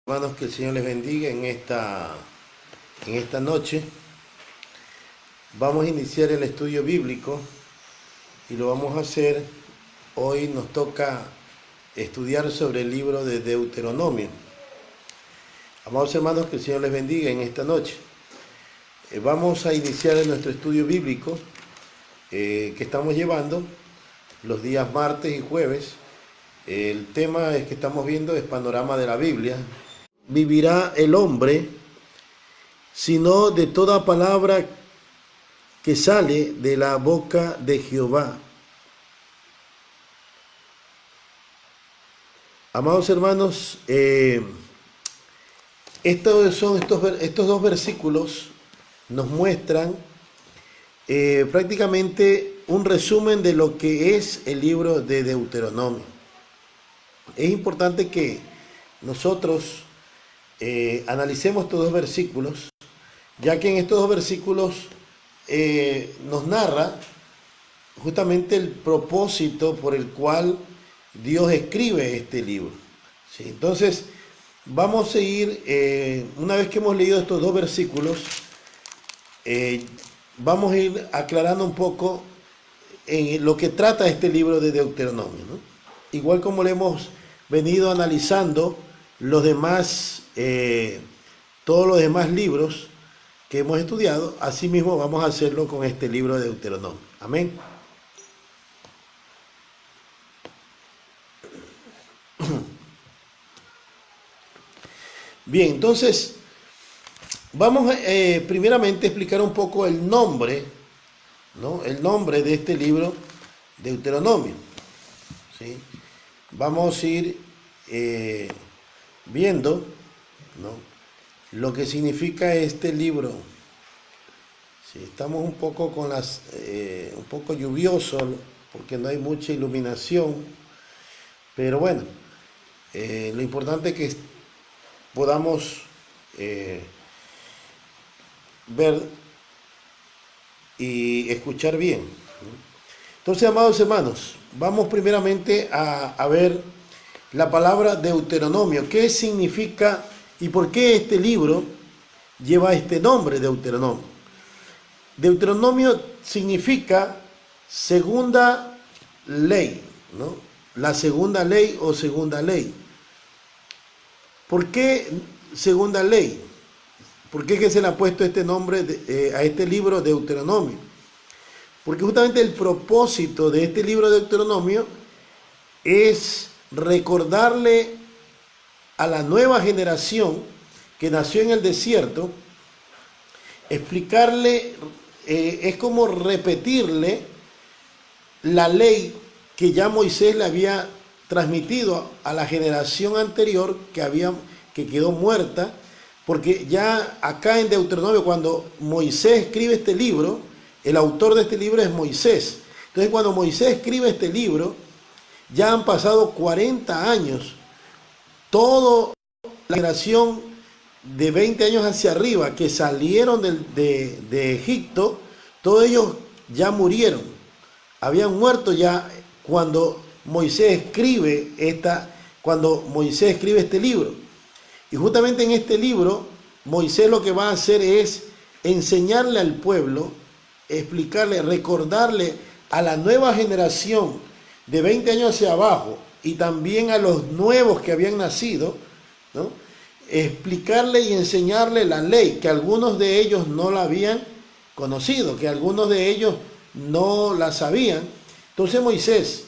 Hermanos, que el Señor les bendiga en esta noche. Vamos a iniciar el estudio bíblico y lo vamos a hacer. Hoy nos toca estudiar sobre el libro de Deuteronomio. Amados hermanos, que el Señor les bendiga en esta noche. Vamos a iniciar nuestro estudio bíblico que estamos llevando los días martes y jueves. El tema que estamos viendo es Panorama de la Biblia. Vivirá el hombre, sino de toda palabra que sale de la boca de Jehová. Amados hermanos, estos dos versículos nos muestran prácticamente un resumen de lo que es el libro de Deuteronomio. Es importante que nosotros analicemos estos dos versículos, ya que en estos dos versículos nos narra justamente el propósito por el cual Dios escribe este libro. ¿Sí? Entonces, vamos a ir, una vez que hemos leído estos dos versículos, vamos a ir aclarando un poco en lo que trata este libro de Deuteronomio, ¿no? Igual como lo hemos venido analizando los demás, todos los demás libros que hemos estudiado, así mismo vamos a hacerlo con este libro de Deuteronomio. Amén. Bien, entonces vamos primeramente a explicar un poco el nombre, ¿no? El nombre de este libro, Deuteronomio. ¿Sí? Vamos a ir viendo, ¿no?, lo que significa este libro. Sí, estamos un poco con un poco lluvioso porque no hay mucha iluminación, pero bueno, lo importante es que podamos ver y escuchar bien. Entonces, amados hermanos, vamos primeramente a ver la palabra Deuteronomio. ¿Qué significa y por qué este libro lleva este nombre, Deuteronomio? Deuteronomio significa segunda ley, ¿no? La segunda ley o segunda ley. ¿Por qué segunda ley? ¿Por qué se le ha puesto este nombre a este libro, Deuteronomio? Porque justamente el propósito de este libro de Deuteronomio es recordarle a la nueva generación que nació en el desierto, explicarle, es como repetirle la ley que ya Moisés le había transmitido a la generación anterior que quedó muerta, porque ya acá en Deuteronomio, cuando Moisés escribe este libro, el autor de este libro es Moisés. Entonces, cuando Moisés escribe este libro, ya han pasado 40 años. Toda la generación de 20 años hacia arriba que salieron de Egipto, todos ellos ya murieron. Habían muerto ya cuando Moisés escribe este libro. Y justamente en este libro, Moisés lo que va a hacer es enseñarle al pueblo, explicarle, recordarle a la nueva generación de 20 años hacia abajo y también a los nuevos que habían nacido, ¿no?, explicarle y enseñarle la ley, que algunos de ellos no la habían conocido, que algunos de ellos no la sabían. Entonces Moisés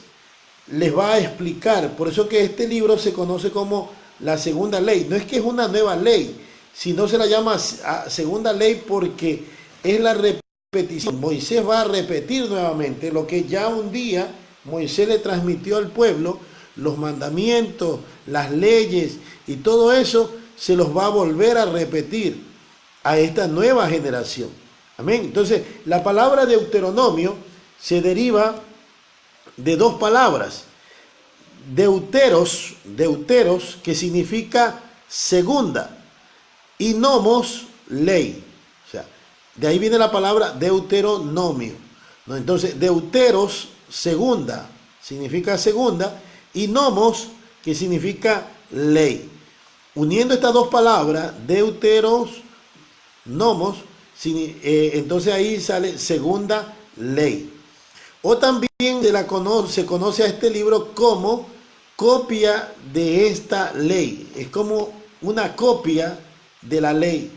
les va a explicar, por eso que este libro se conoce como la segunda ley. No es que es una nueva ley, sino se la llama segunda ley porque es la repetición. Moisés va a repetir nuevamente lo que ya un día Moisés le transmitió al pueblo, los mandamientos, las leyes y todo eso se los va a volver a repetir a esta nueva generación. Amén. Entonces, la palabra Deuteronomio se deriva de dos palabras. Deuteros, que significa segunda, y nomos, ley. O sea, de ahí viene la palabra Deuteronomio, ¿no? Entonces, deuteros, segunda, significa segunda, y nomos, que significa ley. uniendo estas dos palabras, deuteros, nomos, entonces ahí sale segunda ley. O también se conoce a este libro como copia de esta ley. Es como una copia de la ley.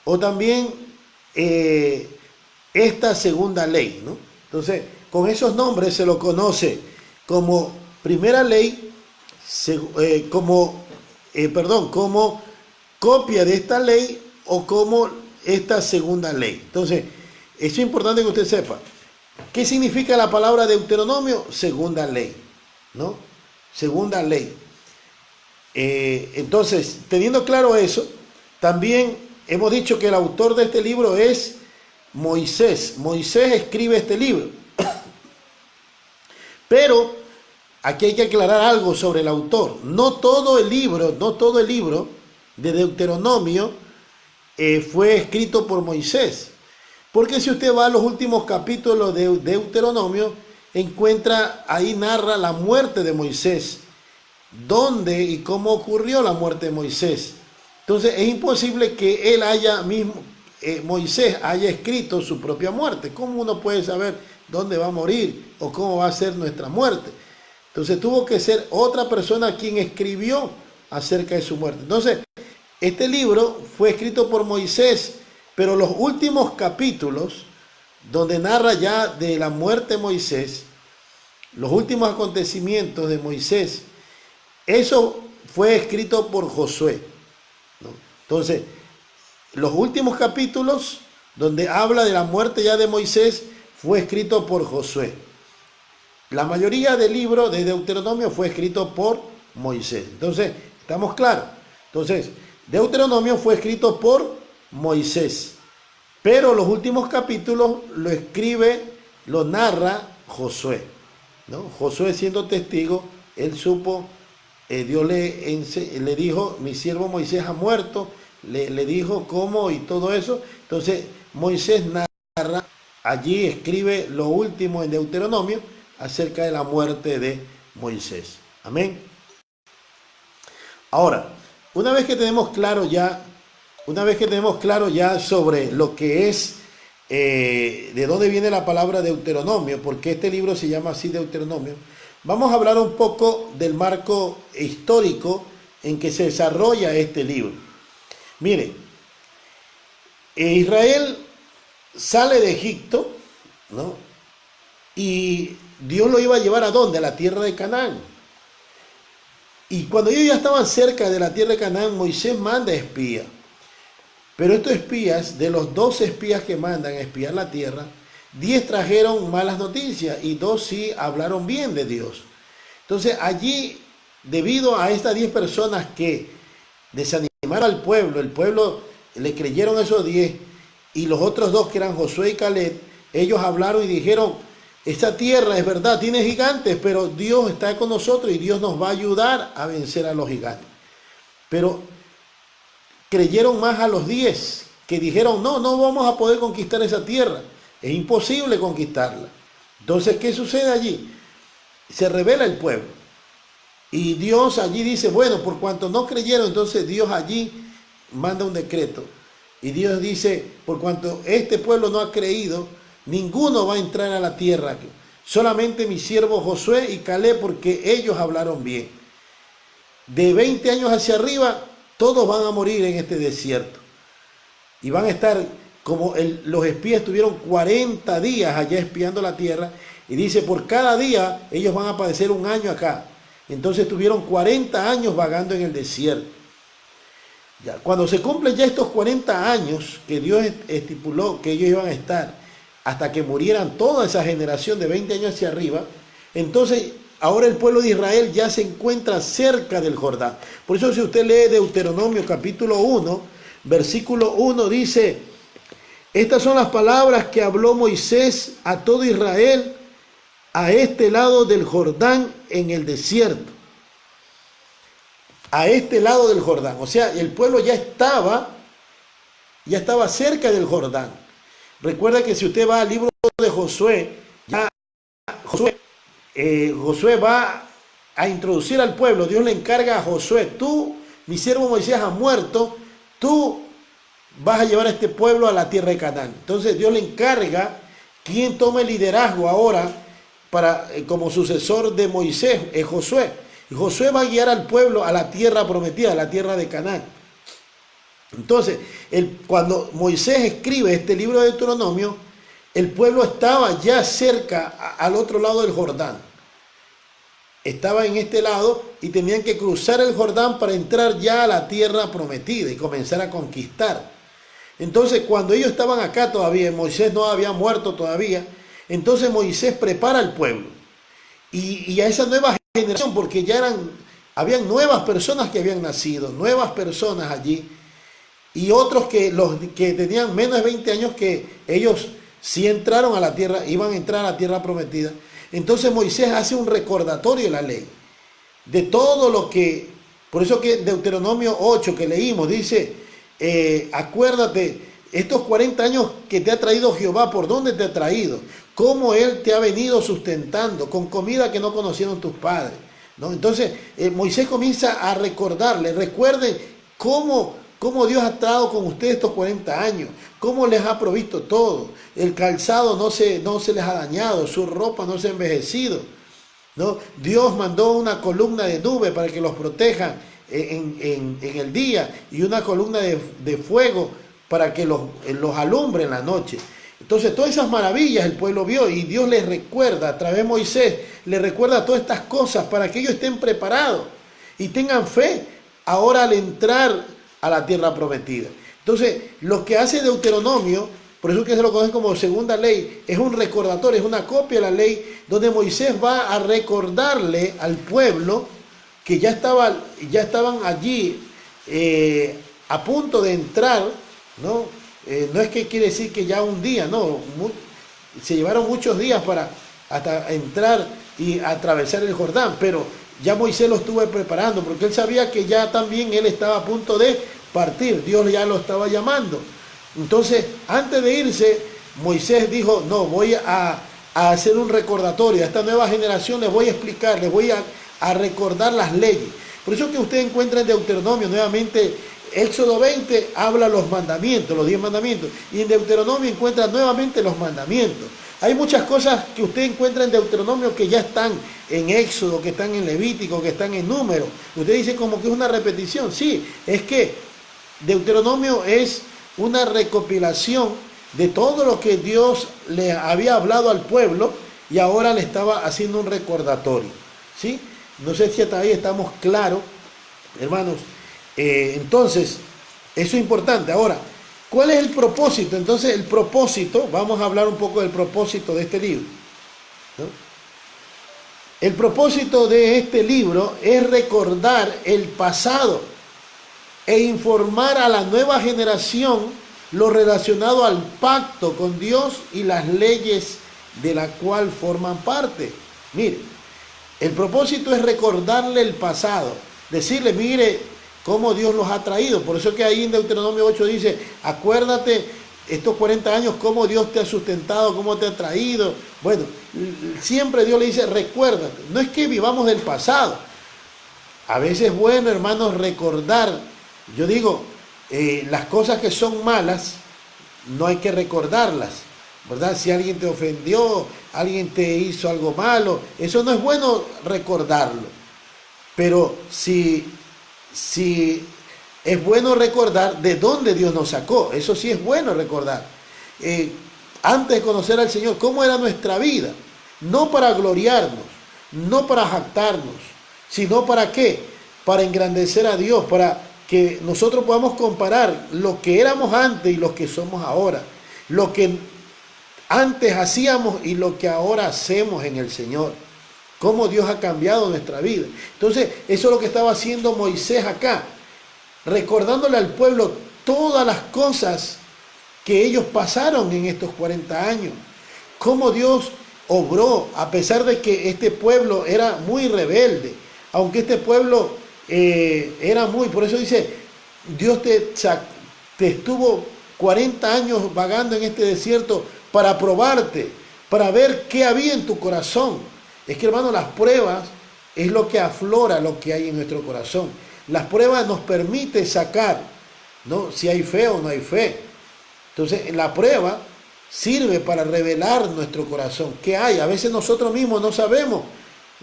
O también esta segunda ley, ¿no? Entonces, con esos nombres se lo conoce como primera ley, como copia de esta ley o como esta segunda ley. Entonces, eso es importante que usted sepa. ¿Qué significa la palabra Deuteronomio? Segunda ley, ¿no? Segunda ley. Entonces, teniendo claro eso, también hemos dicho que el autor de este libro es Moisés. Moisés escribe este libro. Pero aquí hay que aclarar algo sobre el autor. No todo el libro de Deuteronomio fue escrito por Moisés. Porque si usted va a los últimos capítulos de Deuteronomio, encuentra, ahí narra la muerte de Moisés. ¿Dónde y cómo ocurrió la muerte de Moisés? Entonces es imposible que Moisés haya escrito su propia muerte. ¿Cómo uno puede saber dónde va a morir o cómo va a ser nuestra muerte? Entonces tuvo que ser otra persona quien escribió acerca de su muerte. Entonces, este libro fue escrito por Moisés, pero los últimos capítulos, donde narra ya de la muerte de Moisés, los últimos acontecimientos de Moisés, eso fue escrito por Josué, ¿no? Entonces, los últimos capítulos, donde habla de la muerte ya de Moisés, fue escrito por Josué. La mayoría del libro de Deuteronomio fue escrito por Moisés. Entonces, ¿estamos claros? Entonces, Deuteronomio fue escrito por Moisés, pero los últimos capítulos lo narra Josué, ¿no? Josué, siendo testigo, él supo, Dios le dijo, mi siervo Moisés ha muerto, le dijo cómo y todo eso. Entonces Moisés narra, allí escribe lo último en Deuteronomio acerca de la muerte de Moisés. Amén. Ahora, una vez que tenemos claro ya sobre lo que es, de dónde viene la palabra Deuteronomio, porque este libro se llama así, Deuteronomio, vamos a hablar un poco del marco histórico en que se desarrolla este libro. Mire, Israel sale de Egipto, ¿no? Y Dios lo iba a llevar ¿a dónde? A la tierra de Canaán. Y cuando ellos ya estaban cerca de la tierra de Canaán, Moisés manda espías. Pero estos espías, de los 12 espías que mandan a espiar la tierra, 10 trajeron malas noticias y 2 sí hablaron bien de Dios. Entonces allí, debido a estas 10 personas que desanimaron al pueblo, el pueblo le creyeron a esos 10, y los otros 2 que eran Josué y Caleb, ellos hablaron y dijeron, esta tierra es verdad, tiene gigantes, pero Dios está con nosotros y Dios nos va a ayudar a vencer a los gigantes. Pero creyeron más a los 10 que dijeron, no vamos a poder conquistar esa tierra, es imposible conquistarla. Entonces, ¿qué sucede allí? Se rebela el pueblo y Dios allí dice, bueno, por cuanto no creyeron, entonces Dios allí manda un decreto y Dios dice, por cuanto este pueblo no ha creído, ninguno va a entrar a la tierra, solamente mi siervo Josué y Caleb, porque ellos hablaron bien. De 20 años hacia arriba, todos van a morir en este desierto. Y van a estar, como los espías estuvieron 40 días allá espiando la tierra, y dice, por cada día ellos van a padecer un año acá. Entonces tuvieron 40 años vagando en el desierto. Ya, cuando se cumplen ya estos 40 años que Dios estipuló que ellos iban a estar, hasta que murieran toda esa generación de 20 años hacia arriba, entonces ahora el pueblo de Israel ya se encuentra cerca del Jordán. Por eso si usted lee Deuteronomio capítulo 1, versículo 1 dice, estas son las palabras que habló Moisés a todo Israel a este lado del Jordán en el desierto. A este lado del Jordán. O sea, el pueblo ya estaba cerca del Jordán. Recuerda que si usted va al libro de Josué, Josué va a introducir al pueblo. Dios le encarga a Josué, tú mi siervo Moisés ha muerto, tú vas a llevar a este pueblo a la tierra de Canaán. Entonces Dios le encarga quien tome el liderazgo ahora como sucesor de Moisés, es Josué. Y Josué va a guiar al pueblo a la tierra prometida, a la tierra de Canaán. Entonces, cuando Moisés escribe este libro de Deuteronomio, el pueblo estaba ya cerca, al otro lado del Jordán. Estaba en este lado y tenían que cruzar el Jordán para entrar ya a la tierra prometida y comenzar a conquistar. Entonces, cuando ellos estaban acá todavía, Moisés no había muerto todavía, entonces Moisés prepara al pueblo. Y a esa nueva generación, porque ya habían nuevas personas que habían nacido, nuevas personas allí, y otros los que tenían menos de 20 años, que ellos sí entraron a la tierra, iban a entrar a la tierra prometida. Entonces Moisés hace un recordatorio de la ley, de todo lo que, por eso que Deuteronomio 8 que leímos, dice, acuérdate, estos 40 años que te ha traído Jehová, ¿por dónde te ha traído? Cómo Él te ha venido sustentando, con comida que no conocieron tus padres, ¿no? Entonces Moisés comienza a recordarle, recuerden cómo Dios ha estado con ustedes estos 40 años, cómo les ha provisto todo, el calzado no se les ha dañado, su ropa no se ha envejecido, ¿no? Dios mandó una columna de nube para que los proteja en el día y una columna de fuego para que los alumbre en la noche. Entonces todas esas maravillas el pueblo vio y Dios les recuerda, a través de Moisés, les recuerda todas estas cosas para que ellos estén preparados y tengan fe ahora al entrar a la tierra prometida. Entonces, lo que hace Deuteronomio, por eso que se lo conocen como segunda ley, es un recordatorio, es una copia de la ley, donde Moisés va a recordarle al pueblo que ya estaban allí a punto de entrar, ¿no? No es que quiere decir que ya un día, no, se llevaron muchos días para hasta entrar y atravesar el Jordán, pero ya Moisés lo estuvo preparando, porque él sabía que ya también él estaba a punto de partir, Dios ya lo estaba llamando. Entonces, antes de irse, Moisés dijo, no, voy a hacer un recordatorio, a esta nueva generación les voy a explicar, les voy a recordar las leyes. Por eso que usted encuentra en Deuteronomio, nuevamente, Éxodo 20 habla los mandamientos, los 10 mandamientos, y en Deuteronomio encuentra nuevamente los mandamientos. Hay muchas cosas que usted encuentra en Deuteronomio que ya están en Éxodo, que están en Levítico, que están en Número. Usted dice como que es una repetición. Sí, es que Deuteronomio es una recopilación de todo lo que Dios le había hablado al pueblo y ahora le estaba haciendo un recordatorio. ¿Sí? No sé si hasta ahí estamos claros, hermanos. Entonces, eso es importante. Ahora, ¿cuál es el propósito? Entonces, el propósito, vamos a hablar un poco del propósito de este libro, ¿no? El propósito de este libro es recordar el pasado e informar a la nueva generación lo relacionado al pacto con Dios y las leyes de la cual forman parte. Mire, el propósito es recordarle el pasado, decirle, mire, cómo Dios los ha traído. Por eso que ahí en Deuteronomio 8 dice, acuérdate estos 40 años, cómo Dios te ha sustentado, cómo te ha traído. Bueno, siempre Dios le dice, recuérdate. No es que vivamos del pasado. A veces es bueno, hermanos, recordar. Yo digo, las cosas que son malas, no hay que recordarlas, ¿verdad? Si alguien te ofendió, alguien te hizo algo malo, eso no es bueno recordarlo. Pero si es bueno recordar de dónde Dios nos sacó, eso sí es bueno recordar. Antes de conocer al Señor, cómo era nuestra vida, no para gloriarnos, no para jactarnos, sino para qué, para engrandecer a Dios, para que nosotros podamos comparar lo que éramos antes y lo que somos ahora, lo que antes hacíamos y lo que ahora hacemos en el Señor. Cómo Dios ha cambiado nuestra vida. Entonces, eso es lo que estaba haciendo Moisés acá, recordándole al pueblo todas las cosas que ellos pasaron en estos 40 años. Cómo Dios obró, a pesar de que este pueblo era muy rebelde, aunque este pueblo por eso dice, Dios te estuvo 40 años vagando en este desierto para probarte, para ver qué había en tu corazón. Es que, hermano, las pruebas es lo que aflora lo que hay en nuestro corazón. Las pruebas nos permiten sacar, ¿no?, si hay fe o no hay fe. Entonces, la prueba sirve para revelar nuestro corazón. ¿Qué hay? A veces nosotros mismos no sabemos.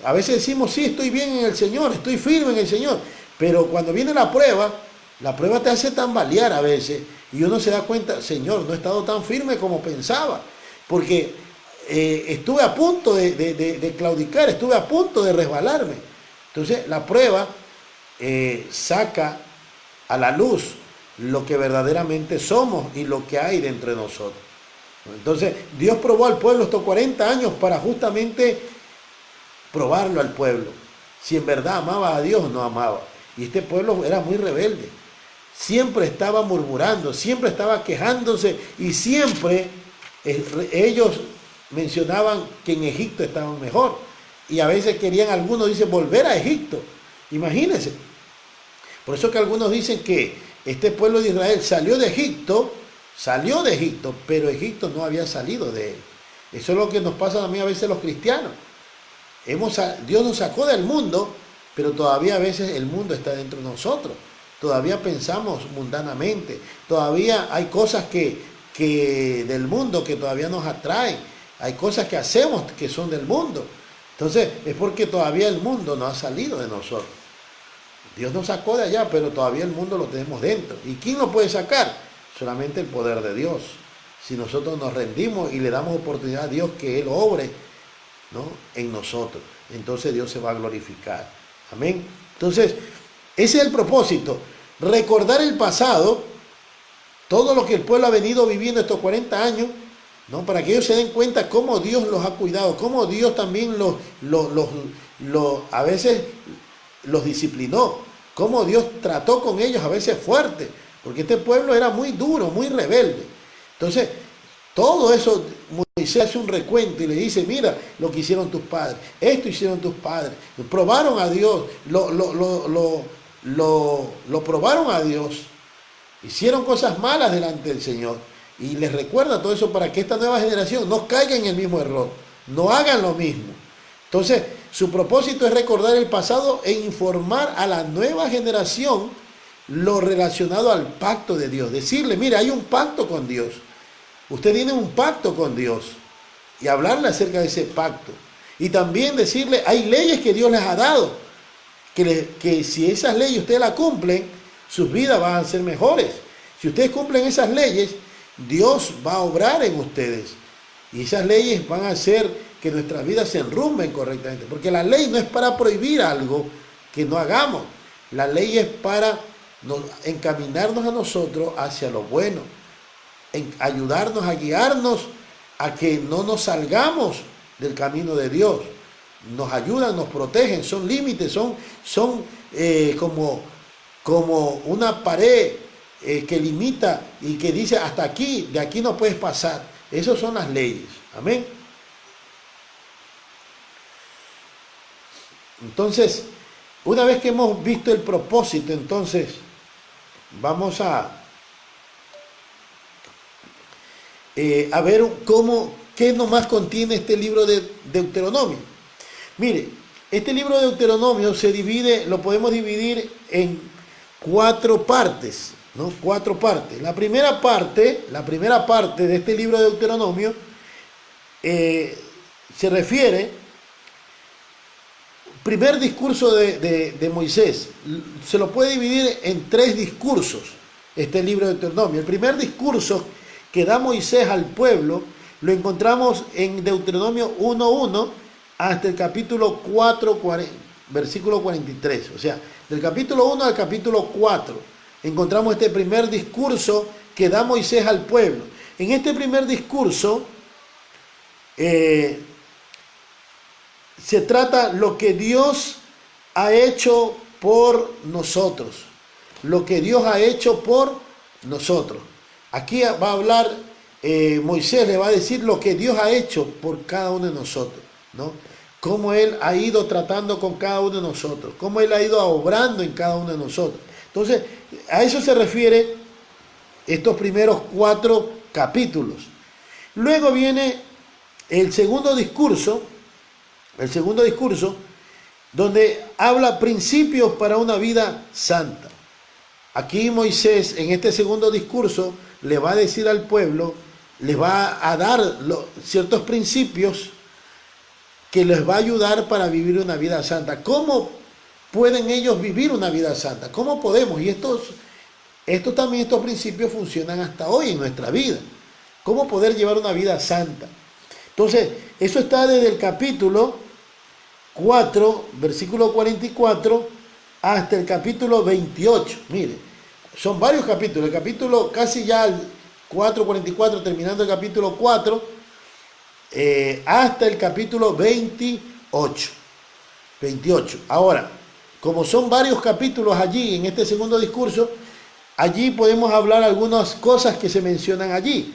A veces decimos, sí, estoy bien en el Señor, estoy firme en el Señor. Pero cuando viene la prueba te hace tambalear a veces. Y uno se da cuenta, Señor, no he estado tan firme como pensaba. Porque estuve a punto de claudicar, estuve a punto de resbalarme. Entonces, la prueba saca a la luz lo que verdaderamente somos y lo que hay dentro de nosotros. Entonces, Dios probó al pueblo estos 40 años para justamente probarlo al pueblo. Si en verdad amaba a Dios o no amaba. Y este pueblo era muy rebelde. Siempre estaba murmurando, siempre estaba quejándose y siempre ellos mencionaban que en Egipto estaban mejor. Y a veces querían, algunos dicen, volver a Egipto. Imagínense. Por eso que algunos dicen que este pueblo de Israel salió de Egipto, pero Egipto no había salido de él. Eso es lo que nos pasa a mí a veces los cristianos. Dios nos sacó del mundo, pero todavía a veces el mundo está dentro de nosotros. Todavía pensamos mundanamente. Todavía hay cosas que del mundo que todavía nos atraen. Hay cosas que hacemos que son del mundo. Entonces es porque todavía el mundo no ha salido de nosotros. Dios nos sacó de allá, pero todavía el mundo lo tenemos dentro. ¿Y quién lo puede sacar? Solamente el poder de Dios. Si nosotros nos rendimos y le damos oportunidad a Dios que Él obre, ¿no?, en nosotros, entonces Dios se va a glorificar. Amén. Entonces, ese es el propósito. Recordar el pasado, todo lo que el pueblo ha venido viviendo estos 40 años, ¿no?, para que ellos se den cuenta cómo Dios los ha cuidado, cómo Dios también a veces los disciplinó, cómo Dios trató con ellos a veces fuerte, porque este pueblo era muy duro, muy rebelde. Entonces, todo eso Moisés hace un recuento y le dice, mira lo que hicieron tus padres, esto hicieron tus padres, probaron a Dios, lo probaron a Dios, hicieron cosas malas delante del Señor. Y les recuerda todo eso para que esta nueva generación no caiga en el mismo error, no hagan lo mismo. Entonces, su propósito es recordar el pasado e informar a la nueva generación lo relacionado al pacto de Dios. Decirle, mire, hay un pacto con Dios. Usted tiene un pacto con Dios. Y hablarle acerca de ese pacto. Y también decirle, hay leyes que Dios les ha dado. Que si esas leyes ustedes las cumplen, sus vidas van a ser mejores. Si ustedes cumplen esas leyes, Dios va a obrar en ustedes. Y esas leyes van a hacer que nuestras vidas se enrumben correctamente. Porque la ley no es para prohibir algo que no hagamos. La ley es para encaminarnos a nosotros hacia lo bueno. Ayudarnos a guiarnos a que no nos salgamos del camino de Dios. Nos ayudan, nos protegen, son límites, son como una pared que limita y que dice hasta aquí, de aquí no puedes pasar. Esas son las leyes. Amén. Entonces, una vez que hemos visto el propósito, entonces vamos a ver qué nomás contiene este libro de Deuteronomio. Mire, este libro de Deuteronomio lo podemos dividir en 4 partes, ¿no? 4 partes. La primera parte de este libro de Deuteronomio se refiere primer discurso de Moisés. Se lo puede dividir en 3 discursos, este libro de Deuteronomio. El primer discurso que da Moisés al pueblo lo encontramos en Deuteronomio 1:1 hasta el capítulo 4, versículo 43. O sea, del capítulo 1 al capítulo 4 encontramos este primer discurso que da Moisés al pueblo. En este primer discurso se trata lo que Dios ha hecho por nosotros. Lo que Dios ha hecho por nosotros. Aquí va a hablar, Moisés le va a decir lo que Dios ha hecho por cada uno de nosotros, ¿no? Cómo Él ha ido tratando con cada uno de nosotros, cómo Él ha ido obrando en cada uno de nosotros. Entonces, a eso se refiere estos primeros 4 capítulos. Luego viene el segundo discurso donde habla principios para una vida santa. Aquí Moisés, en este segundo discurso, le va a decir al pueblo, les va a dar ciertos principios que les va a ayudar para vivir una vida santa. ¿Cómo pueden ellos vivir una vida santa? ¿Cómo podemos? Y estos principios funcionan hasta hoy en nuestra vida. ¿Cómo poder llevar una vida santa? Entonces, eso está desde el capítulo 4, versículo 44, hasta el capítulo 28. Mire, son varios capítulos. El capítulo casi ya el 4:44, terminando el capítulo 4, hasta el capítulo 28. Ahora, como son varios capítulos allí en este segundo discurso, allí podemos hablar algunas cosas que se mencionan allí.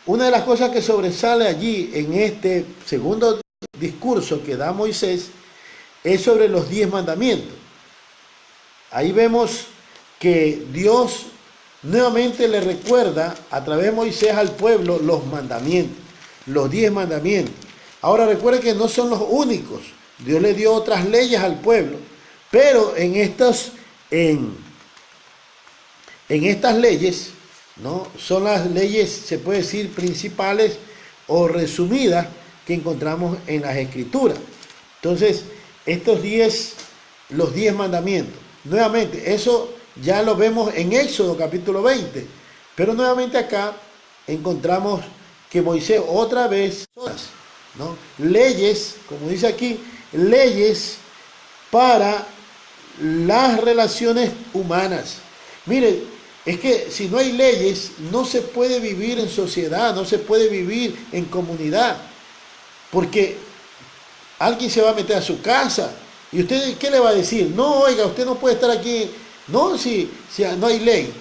Una de las cosas que sobresale allí en este segundo discurso que da Moisés es sobre los 10 mandamientos. Ahí vemos que Dios nuevamente le recuerda a través de Moisés al pueblo los mandamientos, los 10 mandamientos. Ahora recuerde que no son los únicos. Dios le dio otras leyes al pueblo, pero en estas leyes, ¿no? Son las leyes, se puede decir, principales o resumidas que encontramos en las Escrituras. Entonces, los 10 mandamientos, nuevamente, eso ya lo vemos en Éxodo capítulo 20, pero nuevamente acá encontramos que Moisés otra vez, ¿no? Leyes, como dice aquí, leyes para las relaciones humanas. Mire, es que si no hay leyes, no se puede vivir en sociedad, no se puede vivir en comunidad, porque alguien se va a meter a su casa y usted, ¿qué le va a decir? No, oiga, usted no puede estar aquí. No, si no hay ley.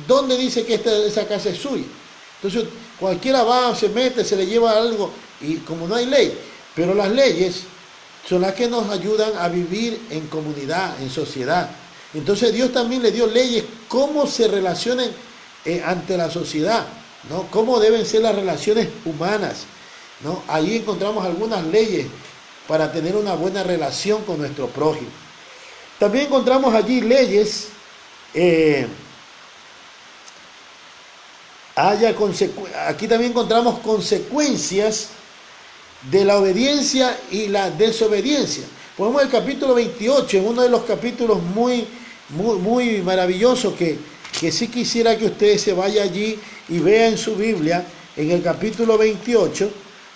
¿Dónde dice que esa casa es suya? Entonces, cualquiera va, se mete, se le lleva algo, y como no hay ley. Pero las leyes son las que nos ayudan a vivir en comunidad, en sociedad. Entonces Dios también le dio leyes, cómo se relacionan ante la sociedad, ¿no? Cómo deben ser las relaciones humanas, ¿no? Ahí encontramos algunas leyes para tener una buena relación con nuestro prójimo. También encontramos allí leyes, aquí también encontramos consecuencias de la obediencia y la desobediencia. Ponemos el capítulo 28, en uno de los capítulos muy maravillosos que sí quisiera que usted se vaya allí y vea en su Biblia, en el capítulo 28,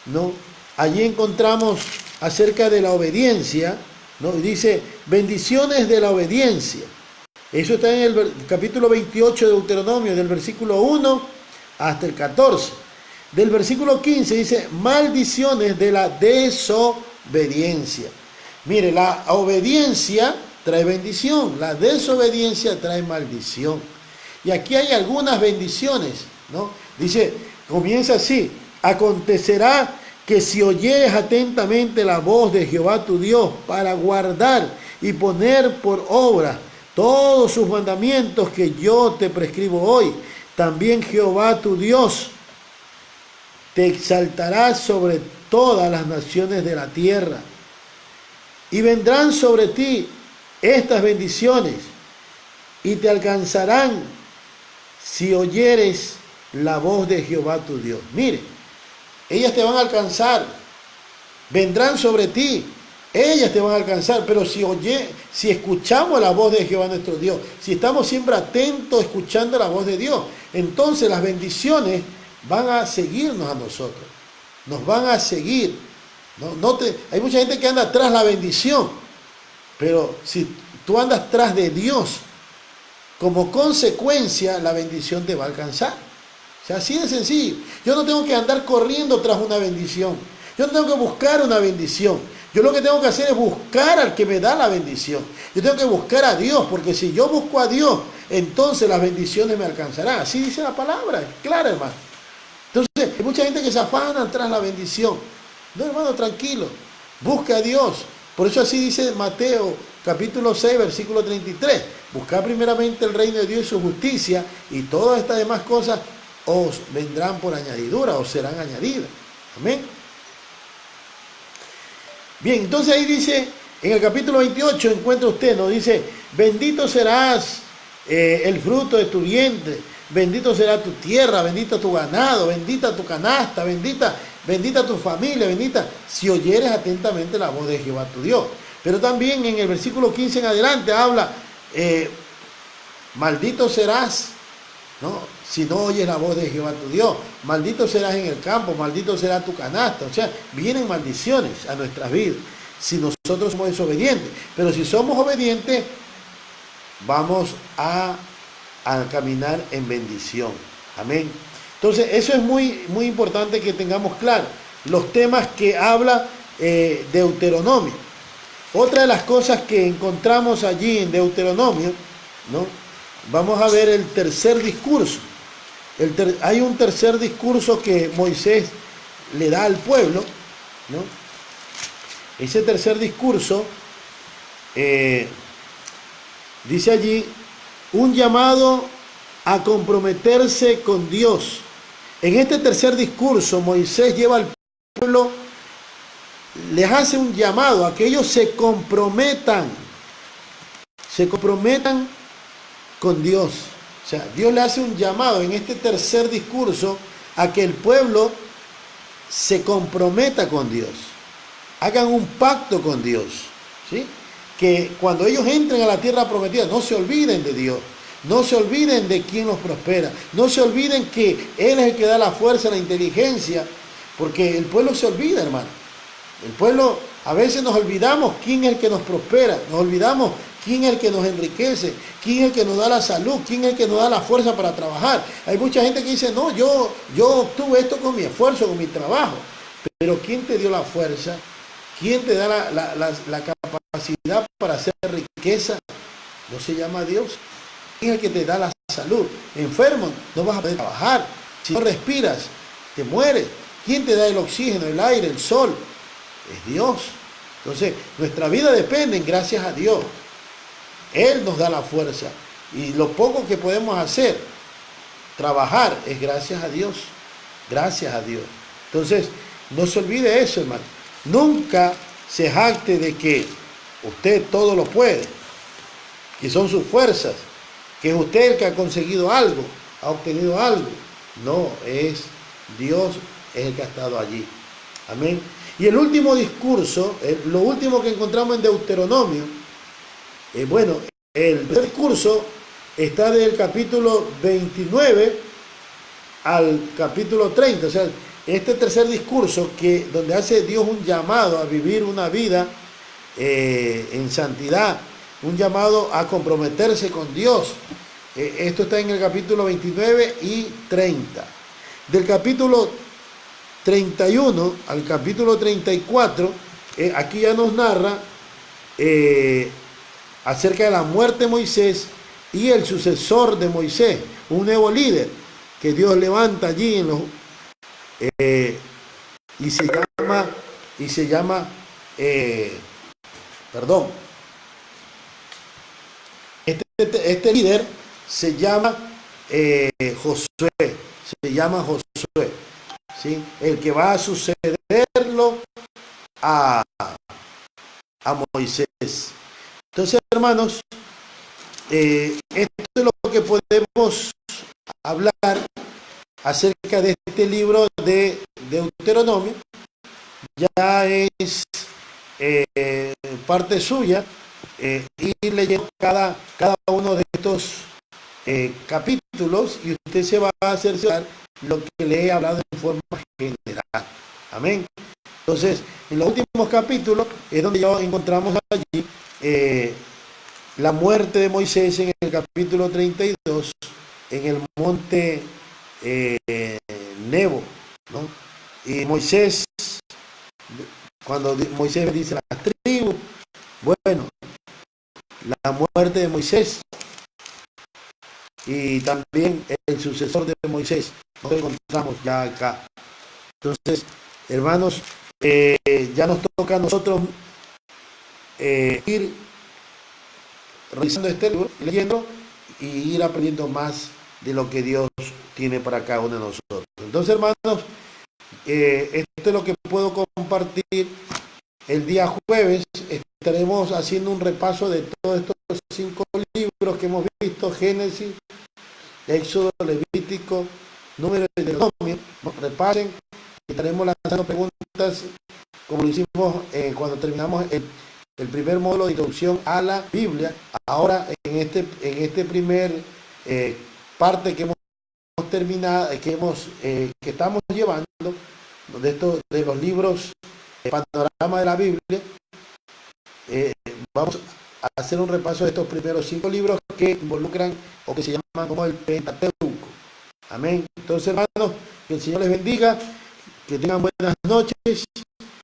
¿no? Allí encontramos acerca de la obediencia, ¿no? Dice, bendiciones de la obediencia. Eso está en el capítulo 28 de Deuteronomio, del versículo 1 hasta el 14. Del versículo 15 dice, maldiciones de la desobediencia. Mire, la obediencia trae bendición, la desobediencia trae maldición. Y aquí hay algunas bendiciones, ¿no? Dice, comienza así, acontecerá que si oyeres atentamente la voz de Jehová tu Dios para guardar y poner por obra todos sus mandamientos que yo te prescribo hoy, también Jehová tu Dios te exaltará sobre todas las naciones de la tierra. Y vendrán sobre ti estas bendiciones y te alcanzarán si oyeres la voz de Jehová tu Dios. Mire, ellas te van a alcanzar, vendrán sobre ti, ellas te van a alcanzar, pero si escuchamos la voz de Jehová nuestro Dios, si estamos siempre atentos escuchando la voz de Dios, entonces las bendiciones van a seguirnos a nosotros, nos van a seguir. Hay mucha gente que anda tras la bendición, pero si tú andas tras de Dios, como consecuencia la bendición te va a alcanzar. O sea, así de sencillo. Yo no tengo que andar corriendo tras una bendición. Yo no tengo que buscar una bendición. Yo lo que tengo que hacer es buscar al que me da la bendición. Yo tengo que buscar a Dios, porque si yo busco a Dios, entonces las bendiciones me alcanzarán. Así dice la palabra, es clara, hermano. Entonces, hay mucha gente que se afana tras la bendición. No, hermano, tranquilo. Busca a Dios. Por eso así dice Mateo, capítulo 6, versículo 33. Buscad primeramente el reino de Dios y su justicia, y todas estas demás cosas os vendrán por añadidura, os serán añadidas. Amén. Bien, entonces ahí dice, en el capítulo 28 encuentra usted, nos dice, bendito serás el fruto de tu vientre, bendito será tu tierra, bendito tu ganado, bendita tu canasta, bendita tu familia, bendita si oyeres atentamente la voz de Jehová tu Dios. Pero también en el versículo 15 en adelante habla, maldito serás, ¿no? Si no oyes la voz de Jehová tu Dios, maldito serás en el campo, maldito será tu canasta. O sea, vienen maldiciones a nuestras vidas si nosotros somos desobedientes. Pero si somos obedientes, vamos a caminar en bendición. Amén. Entonces, eso es muy, muy importante que tengamos claro. Los temas que habla Deuteronomio. Otra de las cosas que encontramos allí en Deuteronomio, ¿no? Vamos a ver el tercer discurso. Hay un tercer discurso que Moisés le da al pueblo, ¿no? Ese tercer discurso dice allí un llamado a comprometerse con Dios. En este tercer discurso Moisés lleva al pueblo, les hace un llamado a que ellos se comprometan con Dios. O sea, Dios le hace un llamado en este tercer discurso a que el pueblo se comprometa con Dios, hagan un pacto con Dios, ¿sí? Que cuando ellos entren a la tierra prometida no se olviden de Dios, no se olviden de quien los prospera, no se olviden que Él es el que da la fuerza, la inteligencia, porque el pueblo se olvida, hermano. El pueblo, a veces nos olvidamos quién es el que nos prospera, nos olvidamos quién es el que nos enriquece, quién es el que nos da la salud, quién es el que nos da la fuerza para trabajar. Hay mucha gente que dice, no, yo obtuve esto con mi esfuerzo, con mi trabajo. Pero ¿quién te dio la fuerza? ¿Quién te da la capacidad para hacer riqueza? No se llama Dios. ¿Quién es el que te da la salud? Enfermo, no vas a poder trabajar. Si no respiras, te mueres. ¿Quién te da el oxígeno, el aire, el sol? Es Dios. Entonces, nuestra vida depende gracias a Dios. Él nos da la fuerza. Y lo poco que podemos hacer, trabajar, es gracias a Dios. Gracias a Dios. Entonces, no se olvide eso, hermano. Nunca se jacte de que usted todo lo puede, que son sus fuerzas, que es usted el que ha conseguido algo, ha obtenido algo. No, es Dios es el que ha estado allí. Amén. Y el último discurso, lo último que encontramos en Deuteronomio, bueno, el discurso está del capítulo 29 al capítulo 30, o sea, este tercer discurso donde hace Dios un llamado a vivir una vida en santidad, un llamado a comprometerse con Dios. Esto está en el capítulo 29 y 30. Del capítulo 31 al capítulo 34, aquí ya nos narra acerca de la muerte de Moisés y el sucesor de Moisés, un nuevo líder que Dios levanta allí y se llama este líder se llama Josué, ¿sí? El que va a sucederlo a Moisés. Entonces, hermanos, esto es lo que podemos hablar acerca de este libro de Deuteronomio. Ya es parte suya ir leyendo cada uno de estos capítulos y usted se va a cerciorar lo que le he hablado en forma general. Amén. Entonces, en los últimos capítulos es donde ya encontramos allí la muerte de Moisés en el capítulo 32 en el monte Nebo, ¿no? Y Moisés, cuando Moisés dice las tribus, bueno, la muerte de Moisés y también el sucesor de Moisés, nos encontramos ya acá. Entonces, hermanos, ya nos toca a nosotros ir revisando este libro, leyendo y ir aprendiendo más de lo que Dios tiene para cada uno de nosotros. Entonces, hermanos, esto es lo que puedo compartir El día jueves estaremos haciendo un repaso de todos estos 5 libros que hemos visto: Génesis, Éxodo, Levítico, Números y Deuteronomio. Repasen, estaremos lanzando preguntas como lo hicimos cuando terminamos el primer módulo de introducción a la Biblia. Ahora en este primer parte que hemos terminado, que estamos llevando de los libros Panorama de la Biblia, vamos a hacer un repaso de estos primeros 5 libros que involucran o que se llaman como el Pentateuco. Amén. Entonces, hermanos, que el Señor les bendiga, que tengan buenas noches